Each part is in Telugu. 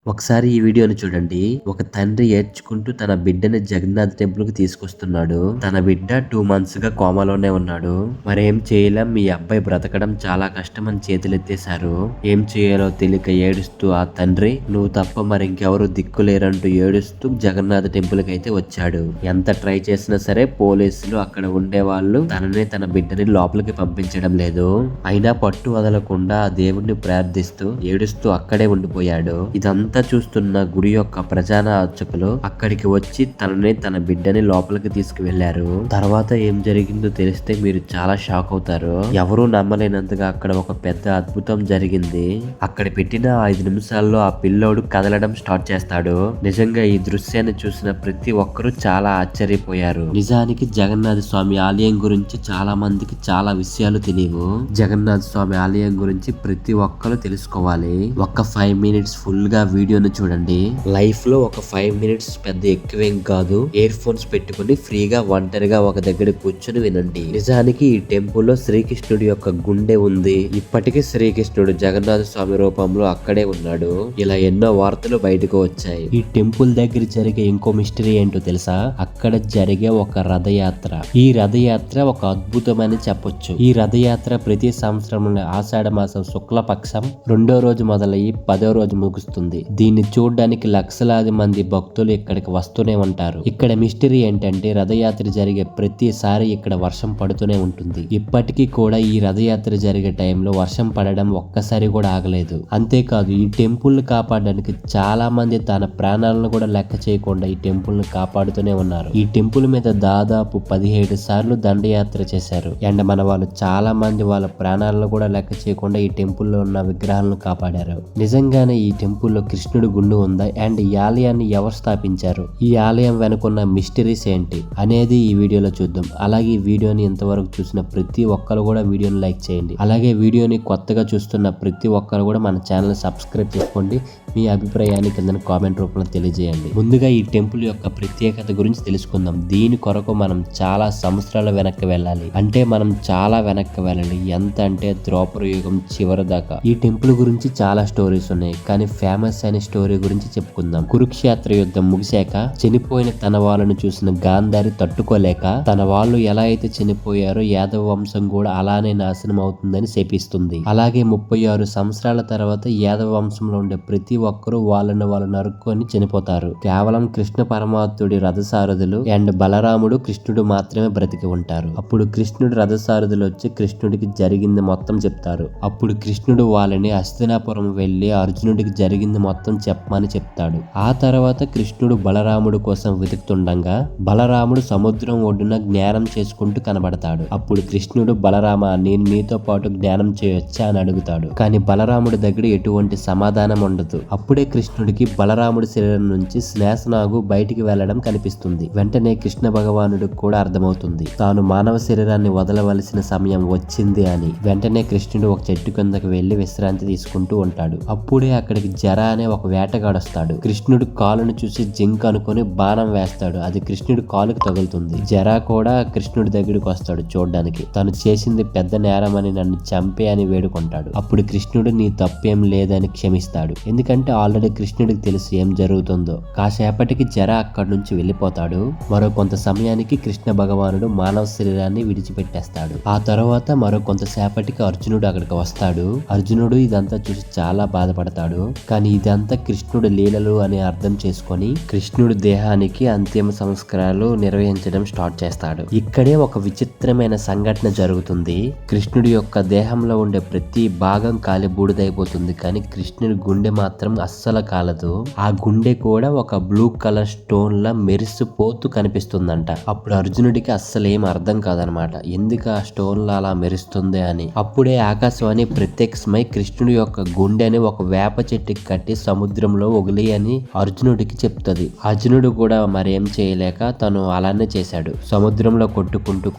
ఒకసారి ఈ వీడియోని చూడండి. ఒక తండ్రి ఏడ్చుకుంటూ తన బిడ్డని జగన్నాథ్ టెంపుల్ కి తీసుకొస్తున్నాడు. తన బిడ్డ 2 మంత్స్ గా కోమాలోనే ఉన్నాడు. మరేం చేయలేం, మీ అబ్బాయి బ్రతకడం చాలా కష్టం అని చేతులెత్తేశారు. ఏం చేయాలో తెలియక ఏడుస్తూ ఆ తండ్రి నువ్వు తప్ప మరింకెవరు దిక్కులేరంటూ ఏడుస్తూ జగన్నాథ్ టెంపుల్ కి అయితే వచ్చాడు. ఎంత ట్రై చేసినా సరే పోలీసులు అక్కడ ఉండే వాళ్ళు తన బిడ్డని లోపలికి పంపించడం లేదు. అయినా పట్టు వదలకుండా ఆ దేవుడిని ప్రార్థిస్తూ ఏడుస్తూ అక్కడే ఉండిపోయాడు. ఇదంతా చూస్తున్న గుడి యొక్క ప్రధాన అర్చకులు అక్కడికి వచ్చి తన బిడ్డని లోపలికి తీసుకువెళ్లారు. తర్వాత ఏం జరిగిందో తెలిస్తే మీరు చాలా షాక్ అవుతారు. ఎవరూ నమ్మలేనంతగా అక్కడ ఒక పెద్ద అద్భుతం జరిగింది. అక్కడ పెట్టిన 5 నిమిషాల్లో ఆ పిల్లోడు కదలడం స్టార్ట్ చేస్తాడు. నిజంగా ఈ దృశ్యాన్ని చూసిన ప్రతి ఒక్కరూ చాలా ఆశ్చర్యపోయారు. నిజానికి జగన్నాథ స్వామి ఆలయం గురించి చాలా మందికి చాలా విషయాలు తెలియవు. జగన్నాథ స్వామి ఆలయం గురించి ప్రతి ఒక్కరు తెలుసుకోవాలి. ఒక్క 5 మినిట్స్ ఫుల్ గా వీడియోని చూడండి. లైఫ్ లో ఒక 5 మినిట్స్ పెద్ద ఎక్కువేం కాదు. ఇయర్ ఫోన్స్ పెట్టుకుని ఫ్రీగా ఒంటరిగా ఒక దగ్గర కూర్చొని వినండి. నిజానికి ఈ టెంపుల్ లో శ్రీకృష్ణుడి యొక్క గుండె ఉంది. ఇప్పటికీ శ్రీకృష్ణుడు జగన్నాథ స్వామి రూపంలో అక్కడే ఉన్నాడు. ఇలా ఎన్నో వార్తలు బయటకు వచ్చాయి. ఈ టెంపుల్ దగ్గర జరిగే ఇంకో మిస్టరీ ఏంటో తెలుసా? అక్కడ జరిగే ఒక రథయాత్ర. ఈ రథయాత్ర ఒక అద్భుతమని చెప్పొచ్చు. ఈ రథయాత్ర ప్రతి సంవత్సరం ఆషాఢ మాసం శుక్లపక్షం 2వ రోజు మొదలయ్యి 10వ రోజు ముగుస్తుంది. దీన్ని చూడడానికి లక్షలాది మంది భక్తులు ఇక్కడికి వస్తూనే ఉంటారు. ఇక్కడ మిస్టరీ ఏంటంటే రథయాత్ర జరిగే ప్రతిసారి ఇక్కడ వర్షం పడుతూనే ఉంటుంది. ఇప్పటికీ కూడా ఈ రథయాత్ర జరిగే టైంలో వర్షం పడడం ఒక్కసారి కూడా ఆగలేదు. అంతేకాదు ఈ టెంపుల్ ని కాపాడడానికి చాలా మంది తన ప్రాణాలను కూడా లెక్క చేయకుండా ఈ టెంపుల్ ని కాపాడుతూనే ఉన్నారు. ఈ టెంపుల్ మీద దాదాపు 17 సార్లు దండయాత్ర చేశారు. అండ్ మన వాళ్ళు చాలా మంది వాళ్ళ ప్రాణాలను కూడా లెక్క చేయకుండా ఈ టెంపుల్ లో ఉన్న విగ్రహాలను కాపాడారు. నిజంగానే ఈ టెంపుల్ లో కృష్ణుడి గుండు ఉందా? అండ్ ఈ ఆలయాన్ని ఎవరు స్థాపించారు? ఈ ఆలయం వెనుకున్న మిస్టరీస్ ఏంటి అనేది ఈ వీడియోలో చూద్దాం. అలాగే ఈ వీడియోని ఇంతవరకు చూసిన ప్రతి ఒక్కరు కూడా వీడియోని లైక్ చేయండి. అలాగే వీడియోని కొత్తగా చూస్తున్న ప్రతి ఒక్కరు కూడా మన ఛానల్ సబ్స్క్రైబ్ చేసుకోండి. మీ అభిప్రాయాన్ని కింద కామెంట్ రూపంలో తెలియజేయండి. ముందుగా ఈ టెంపుల్ యొక్క ప్రత్యేకత గురించి తెలుసుకుందాం. దీని కొరకు మనం చాలా సంవత్సరాల వెనక్కి వెళ్ళాలి. అంటే మనం చాలా వెనక్కి వెళ్ళాలి. ఎంత అంటే ద్రౌపద యుగం చివరి దాకా. ఈ టెంపుల్ గురించి చాలా స్టోరీస్ ఉన్నాయి. కానీ ఫేమస్ అయిన స్టోరీ గురించి చెప్పుకుందాం. కురుక్షేత్ర యుద్ధం ముగిశాక చనిపోయిన తన వాళ్ళను చూసిన గాంధారి తట్టుకోలేక తన వాళ్ళు ఎలా అయితే చనిపోయారో యాదవ వంశం కూడా అలానే నాశనం అవుతుందని శపిస్తుంది. అలాగే 36 సంవత్సరాల తర్వాత యాదవ వంశంలో ఉండే ప్రతి ఒక్కరూ వాళ్ళను వాళ్ళు నరుక్కొని చనిపోతారు. కేవలం కృష్ణ పరమాత్ముడి రథసారథులు అండ్ బలరాముడు కృష్ణుడు మాత్రమే బ్రతికి ఉంటారు. అప్పుడు కృష్ణుడు రథసారథులు వచ్చి కృష్ణుడికి జరిగింది మొత్తం చెప్తారు. అప్పుడు కృష్ణుడు వాళ్ళని హస్తినాపురం వెళ్లి అర్జునుడికి జరిగింది మొత్తం చెప్పమని చెప్తాడు. ఆ తర్వాత కృష్ణుడు బలరాముడు కోసం వెతుకుతుండగా బలరాముడు సముద్రం ఒడ్డున జ్ఞానం చేసుకుంటూ కనబడతాడు. అప్పుడు కృష్ణుడు బలరామ నేను నీతో పాటు జ్ఞానం చేయొచ్చా అని అడుగుతాడు. కానీ బలరాముడి దగ్గర ఎటువంటి సమాధానం ఉండదు. అప్పుడే కృష్ణుడికి బలరాముడి శరీరం నుంచి శ్లేషనాగు బయటికి వెళ్లడం కనిపిస్తుంది. వెంటనే కృష్ణ భగవానుడికి కూడా అర్థమవుతుంది తాను మానవ శరీరాన్ని వదలవలసిన సమయం వచ్చింది అని. వెంటనే కృష్ణుడు ఒక చెట్టు కిందకి వెళ్లి విశ్రాంతి తీసుకుంటూ ఉంటాడు. అప్పుడే అక్కడికి జర అనే ఒక వేటగాడు వస్తాడు. కృష్ణుడు కాలును చూసి జింక్ అనుకుని బాణం వేస్తాడు. అది కృష్ణుడి కాలుకి తగులుతుంది. జర కూడా కృష్ణుడి దగ్గరికి వస్తాడు చూడడానికి. తను చేసింది పెద్ద నేరం అని నన్ను చంపే అని వేడుకుంటాడు. అప్పుడు కృష్ణుడు నీ తప్పేం లేదని క్షమిస్తాడు. ఎందుకంటే ఆల్రెడీ కృష్ణుడికి తెలుసు ఏం జరుగుతుందో. కాసేపటికి జర అక్కడి నుంచి వెళ్లిపోతాడు. మరో కొంత సమయానికి కృష్ణ భగవానుడు మానవ శరీరాన్ని విడిచిపెట్టేస్తాడు. ఆ తర్వాత మరో కొంతసేపటికి అర్జునుడు అక్కడికి వస్తాడు. అర్జునుడు ఇదంతా చూసి చాలా బాధపడతాడు. కానీ ఇదంతా కృష్ణుడు లీలలు అని అర్థం చేసుకొని కృష్ణుడి దేహానికి అంతిమ సంస్కారాలు నిర్వహించడం స్టార్ట్ చేస్తాడు. ఇక్కడే ఒక విచిత్రమైన సంఘటన జరుగుతుంది. కృష్ణుడి యొక్క దేహంలో ఉండే ప్రతి భాగం కాలి బూడిదైపోతుంది. కానీ కృష్ణుడి గుండె మాత్రం అస్సలు కాలదు. ఆ గుండె కూడా ఒక బ్లూ కలర్ స్టోన్ లా మెరిసిపోతూ కనిపిస్తుందంట. అప్పుడు అర్జునుడికి అస్సలు ఏం అర్థం కాదనమాట. ఎందుకు ఆ స్టోన్ లా అలా మెరుస్తుంది అని. అప్పుడే ఆకాశవాణి ప్రత్యక్షమై కృష్ణుడి యొక్క గుండెని ఒక వేప చెట్టుకి కట్టి సముద్రంలో వదిలి అని అర్జునుడికి చెప్తుంది. అర్జునుడు కూడా మరేం చేయలేక తను అలానే చేశాడు. సముద్రంలో కొట్టుకుంటూ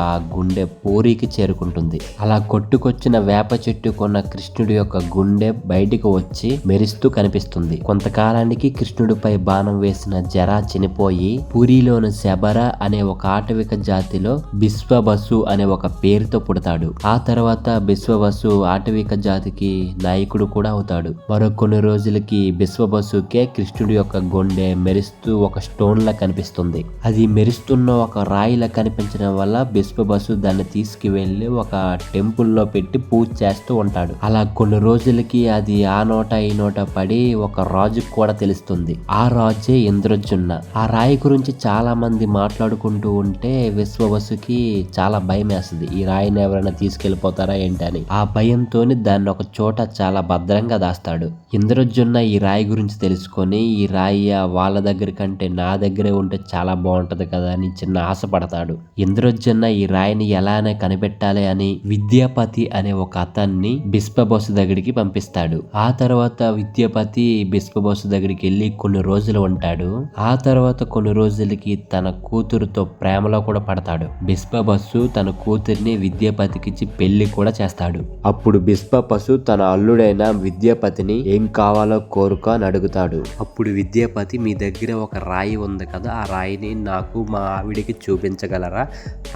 ఆ గుండె పూరికి చేరుకుంటుంది. అలా కొట్టుకొచ్చిన వేప చెట్టు కొన్న కృష్ణుడి యొక్క గుండె బయటికి వచ్చి మెరుస్తూ కనిపిస్తుంది. కొంతకాలానికి కృష్ణుడిపై బాణం వేసిన జరా చనిపోయి పూరిలోని శబర అనే ఒక ఆటవిక జాతిలో బిశ్వవసు అనే ఒక పేరుతో పుడతాడు. ఆ తర్వాత బిశ్వవసు ఆటవిక జాతికి నాయకుడు కూడా అవుతాడు. మరో కొన్ని రోజులకి బిశ్వబసుకే కృష్ణుడి యొక్క గుండె మెరుస్తూ ఒక స్టోన్ లా కనిపిస్తుంది. అది మెరుస్తున్న ఒక రాయిలా కనిపించడం వల్ల బిశ్వబసు దాన్ని తీసుకువెళ్లి ఒక టెంపుల్ లో పెట్టి పూజ చేస్తూ ఉంటాడు. అలా కొన్ని రోజులకి అది ఆ నోట ఈ నోట పడి ఒక రాజుకు కూడా తెలుస్తుంది. ఆ రాజే ఇంద్రజుమ్న. ఆ రాయి గురించి చాలా మంది మాట్లాడుకుంటూ ఉంటే బిశ్వబసుకి చాలా భయం వేస్తుంది. ఈ రాయిని ఎవరైనా తీసుకెళ్లిపోతారా ఏంటని. ఆ భయంతోని దాన్ని ఒక చోట చాలా భద్రంగా దాస్తాడు. ఇంద్రజుమ్న ఈ రాయి గురించి తెలుసుకొని ఈ రాయి వాళ్ళ దగ్గర కంటే నా దగ్గరే ఉంటే చాలా బాగుంటది కదా అని చిన్న ఆశ పడతాడు. ఇంద్రజుమ్న ఈ రాయిని ఎలానే కనిపెట్టాలి అని విద్యాపతి అనే ఒక అతన్ని బిశ్వబసు దగ్గరికి పంపిస్తాడు. ఆ తర్వాత విద్యాపతి బిశ్వబసు దగ్గరికి వెళ్లి కొన్ని రోజులు ఉంటాడు. ఆ తర్వాత కొన్ని రోజులకి తన కూతురుతో ప్రేమలో కూడా పడతాడు. బిశ్వబసు తన కూతుర్ని విద్యాపతికిచ్చి పెళ్లి కూడా చేస్తాడు. అప్పుడు బిశ్వబసు తన అల్లుడైన విద్యాపతిని ఏం కావాలో కోరుకో అని అడుగుతాడు. అప్పుడు విద్యాపతి మీ దగ్గర ఒక రాయి ఉంది కదా, ఆ రాయిని నాకు మా ఆవిడికి చూపించగలరా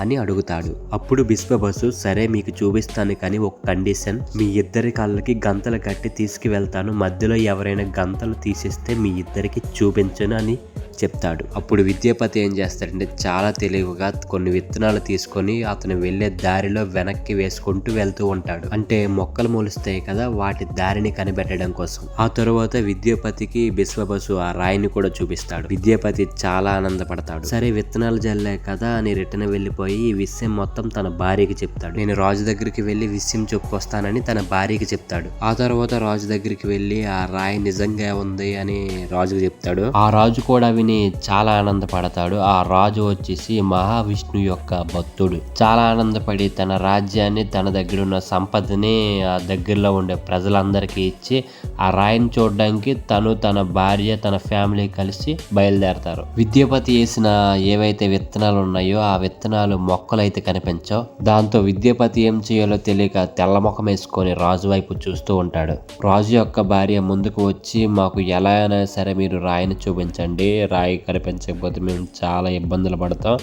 అని అడుగుతాడు. అప్పుడు బిశ్వబసు సరే మీకు చూపిస్తాను, కానీ ఒక కండిషన్, మీ ఇద్దరి కాళ్ళకి గంతలు కట్టి తీసుకువెళ్తాను, మధ్యలో ఎవరైనా గంతలు తీసేస్తే మీ ఇద్దరికి చూపించను అని చెప్తాడు. అప్పుడు విద్యాపతి ఏం చేస్తాడంటే చాలా తెలివిగా కొన్ని విత్తనాలు తీసుకొని అతను వెళ్లే దారిలో వెనక్కి వేసుకుంటూ వెళ్తూ ఉంటాడు. అంటే మొక్కలు మొలుస్తాయి కదా, వాటి దారిని కనిపెట్టడం కోసం. ఆ తరువాత విద్యాపతికి బిశ్వబసు ఆ రాయిని కూడా చూపిస్తాడు. విద్యాపతి చాలా ఆనందపడతాడు. సరే విత్తనాలు జల్లే కదా అని రిటర్న్ వెళ్లిపోయి ఈ విషయం మొత్తం తన భార్యకి చెప్తాడు. నేను రాజు దగ్గరికి వెళ్లి విషయం చెప్పుకొస్తానని తన భార్యకి చెప్తాడు. ఆ తర్వాత రాజు దగ్గరికి వెళ్లి ఆ రాయి నిజంగా ఉంది అని రాజుకు చెప్తాడు. ఆ రాజు కూడా విని చాలా ఆనందపడతాడు. ఆ రాజు వచ్చేసి మహావిష్ణు యొక్క భక్తుడు. చాలా ఆనందపడి తన రాజ్యాన్ని, తన దగ్గర ఉన్న సంపదని ఆ దగ్గరలో ఉండే ప్రజలందరికీ ఇచ్చి ఆ రాయిని చూడడానికి తను, తన భార్య, తన ఫ్యామిలీ కలిసి బయలుదేరతారు. విద్యాపతి వేసిన ఏవైతే విత్తనాలు ఉన్నాయో ఆ విత్తనాలు మొక్కలైతే కనిపించవు. దాంతో విద్యాపతి ఏం చేయాలో తెలియక తెల్ల ముఖం వేసుకొని రాజు వైపు చూస్తూ ఉంటాడు. రాజు యొక్క భార్య ముందుకు వచ్చి మాకు ఎలా అయినా సరే మీరు రాయిని చూపించండి, రాయి కనిపించకపోతే మేము చాలా ఇబ్బందులు పడతాం,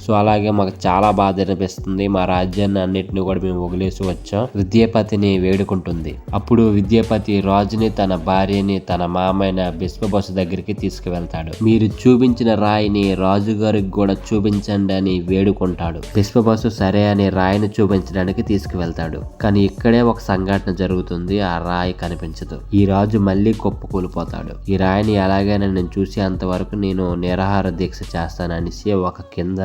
సో అలాగే మాకు చాలా బాధ అనిపిస్తుంది, మా రాజ్యాన్ని అన్నిటిని కూడా మేము వదిలేసి వచ్చాం, విద్యాపతిని వేడుకుంటుంది. అప్పుడు విద్యాపతి రాజుని, తన భార్యని, తన మామైన బిశ్వబసు దగ్గరికి తీసుకువెళ్తాడు. మీరు చూపించిన రాయిని రాజుగారికి కూడా చూపించండి అని వేడుకుంటాడు. బిశ్వబసు సరే అని రాయిని చూపించడానికి తీసుకువెళ్తాడు. కానీ ఇక్కడే ఒక సంఘటన జరుగుతుంది. ఆ రాయి కనిపించదు. ఈ రాజు మళ్ళీ కుప్పకూలిపోతాడు. ఈ రాయిని ఎలాగైనా నేను చూసేంత వరకు నేను నిరాహార దీక్ష చేస్తాననేసి ఒక కింద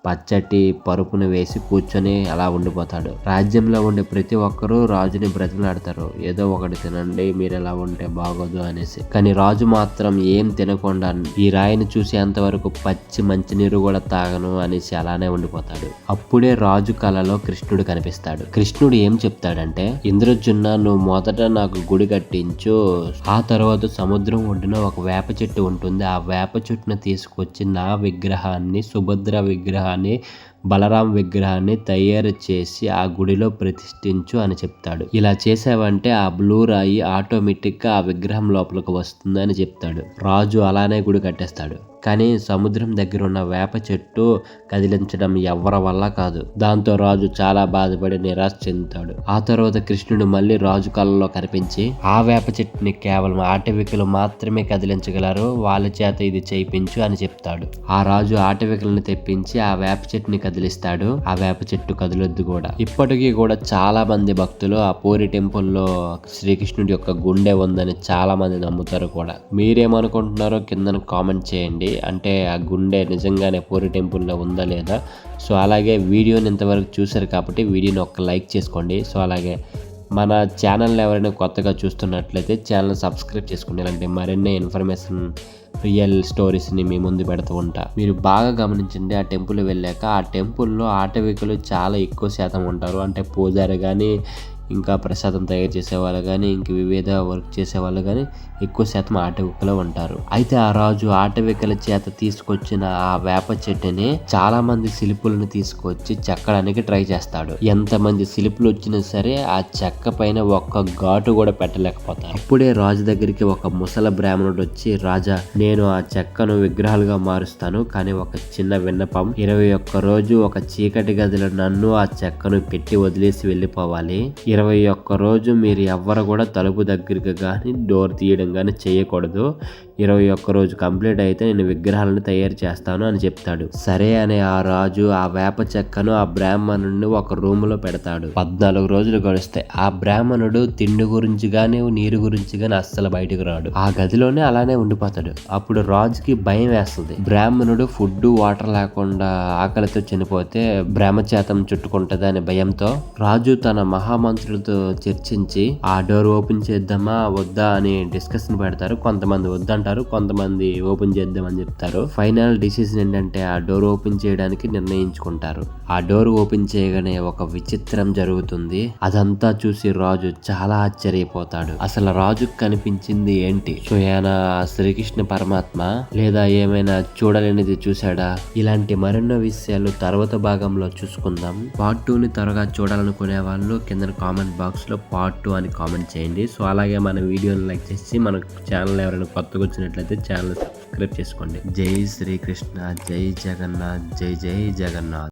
పచ్చటి పరుపును వేసి కూర్చొని అలా ఉండిపోతాడు. రాజ్యంలో ఉండే ప్రతి ఒక్కరూ రాజుని బ్రతిమలాడతారు, ఏదో ఒకటి తినండి, మీరు ఎలా ఉంటే బాగోదు అనేసి. కానీ రాజు మాత్రం ఏం తినకుండా ఈ రాయిని చూసేంత వరకు పచ్చి మంచినీరు కూడా తాగను అనేసి అలానే ఉండిపోతాడు. అప్పుడే రాజు కలలో కృష్ణుడు కనిపిస్తాడు. కృష్ణుడు ఏం చెప్తాడంటే, ఇంద్రజుమ్న నువ్వు మొదట నాకు గుడి కట్టించు, ఆ తర్వాత సముద్రం ఒడ్డున ఒక వేప చెట్టు ఉంటుంది, ఆ వేప చెట్టును తీసుకొచ్చి నా విగ్రహాన్ని, సుభద్ర విగ్రహాన్ని, బలరాం విగ్రహాన్ని తయారు చేసి ఆ గుడిలో ప్రతిష్ఠించు అని చెప్తాడు. ఇలా చేసావంటే ఆ బ్లూ రాయి ఆటోమేటిక్ గా ఆ విగ్రహం లోపలికి వస్తుంది అని చెప్తాడు. రాజు అలానే గుడి కట్టేస్తాడు. కానీ సముద్రం దగ్గర ఉన్న వేప చెట్టు కదిలించడం ఎవరి వల్ల కాదు. దాంతో రాజు చాలా బాధపడి నిరాశ చెందుతాడు. ఆ తర్వాత కృష్ణుడు మళ్ళీ రాజు కళ్ళలో కనిపించి ఆ వేప చెట్టుని కేవలం ఆటవికులు మాత్రమే కదిలించగలరు, వాళ్ళ చేత ఇది చేయించు అని చెప్తాడు. ఆ రాజు ఆటవికులను తెప్పించి ఆ వేప చెట్టుని కదిలిస్తాడు. ఆ వేప చెట్టు కదిలొద్దు కూడా. ఇప్పటికీ కూడా చాలా మంది భక్తులు ఆ పూరి టెంపుల్లో శ్రీకృష్ణుడి యొక్క గుండె ఉందని చాలా మంది నమ్ముతారు కూడా. మీరేమనుకుంటున్నారో కింద కామెంట్ చేయండి. అంటే ఆ గుండె నిజంగానే పూరి టెంపుల్లో ఉందా లేదా. సో అలాగే వీడియోని ఇంతవరకు చూసారు కాబట్టి వీడియోని ఒక లైక్ చేసుకోండి. సో అలాగే మన ఛానల్ని ఎవరైనా కొత్తగా చూస్తున్నట్లయితే ఛానల్ సబ్స్క్రైబ్ చేసుకోండి. ఇలాంటి మరిన్ని ఇన్ఫర్మేషన్, రియల్ స్టోరీస్ని మీ ముందు పెడుతూ ఉంటా. మీరు బాగా గమనించండి, ఆ టెంపుల్ వెళ్ళాక ఆ టెంపుల్లో ఆటవికులు చాలా ఎక్కువ శాతం ఉంటారు. అంటే పూజారి కానీ, ఇంకా ప్రసాదం తయారు చేసేవాళ్ళు కానీ, ఇంక వివిధ వర్క్ చేసేవాళ్ళు కానీ ఎక్కువ శాతం ఆటవికులు ఉంటారు. అయితే ఆ రాజు ఆటవికుల చేత తీసుకొచ్చిన ఆ వేప చెట్టుని చాలా మంది శిల్పులను తీసుకొచ్చి చెక్కడానికి ట్రై చేస్తాడు. ఎంతమంది శిల్పులు వచ్చినా సరే ఆ చెక్క పైన ఒక్క ఘాటు కూడా పెట్టలేకపోతారు. అప్పుడే రాజు దగ్గరికి ఒక ముసల బ్రాహ్మణుడు వచ్చి, రాజా నేను ఆ చెక్కను విగ్రహాలుగా మారుస్తాను, కానీ ఒక చిన్న విన్నపం, 21 రోజు ఒక చీకటి గదిలో నన్ను ఆ చెక్కను పెట్టి వదిలేసి వెళ్ళిపోవాలి. 21 రోజు మీరు ఎవ్వరు కూడా తలుపు దగ్గరికి కానీ డోర్ తీయడం కానీ చేయకూడదు. 21 రోజు కంప్లీట్ అయితే నేను విగ్రహాలను తయారు చేస్తాను అని చెప్తాడు. సరే అని ఆ రాజు ఆ వేప చెక్కను ఆ బ్రాహ్మణుడిని ఒక రూమ్ లో పెడతాడు. 14 రోజులు గడుస్తాయి. ఆ బ్రాహ్మణుడు తిండి గురించి గాని నీరు గురించి గాని అస్సలు బయటకు రాడు. ఆ గదిలోనే అలానే ఉండిపోతాడు. అప్పుడు రాజుకి భయం వేస్తుంది. బ్రాహ్మణుడు ఫుడ్ వాటర్ లేకుండా ఆకలితో చనిపోతే బ్రహ్మచేతం చుట్టుకుంటది అనే భయంతో రాజు తన మహామంత్రులతో చర్చించి ఆ డోర్ ఓపెన్ చేద్దామా వద్దా అని డిస్కషన్ పెడతారు. కొంతమంది వద్దంటారు, కొంతమంది ఓపెన్ చేద్దామని చెప్తారు. ఫైనల్ డిసిజన్ ఏంటంటే ఆ డోర్ ఓపెన్ చేయడానికి నిర్ణయించుకుంటారు. ఆ డోర్ ఓపెన్ చేయగానే ఒక విచిత్రం జరుగుతుంది. అదంతా చూసి రాజు చాలా ఆశ్చర్యపోతాడు. అసలు రాజుకు కనిపించింది ఏంటి? ఆయన శ్రీకృష్ణ పరమాత్మ లేదా ఏమైనా చూడలేనిది చూశాడా? ఇలాంటి మరెన్నో విషయాలు తర్వాత భాగంలో చూసుకుందాం. పార్ట్ 2ని త్వరగా చూడాలనుకునే వాళ్ళు కింద కామెంట్ బాక్స్ లో పార్ట్ 2 అని కామెంట్ చేయండి. సో అలాగే మన వీడియోని లైక్ చేసి మన ఛానల్ ఎవరైనా కొత్తగా వచ్చినట్లయితే ఛానల్ సబ్స్క్రైబ్ చేసుకోండి. జై శ్రీకృష్ణ, జై జగన్నాథ్, జై జై జగన్నాథ్.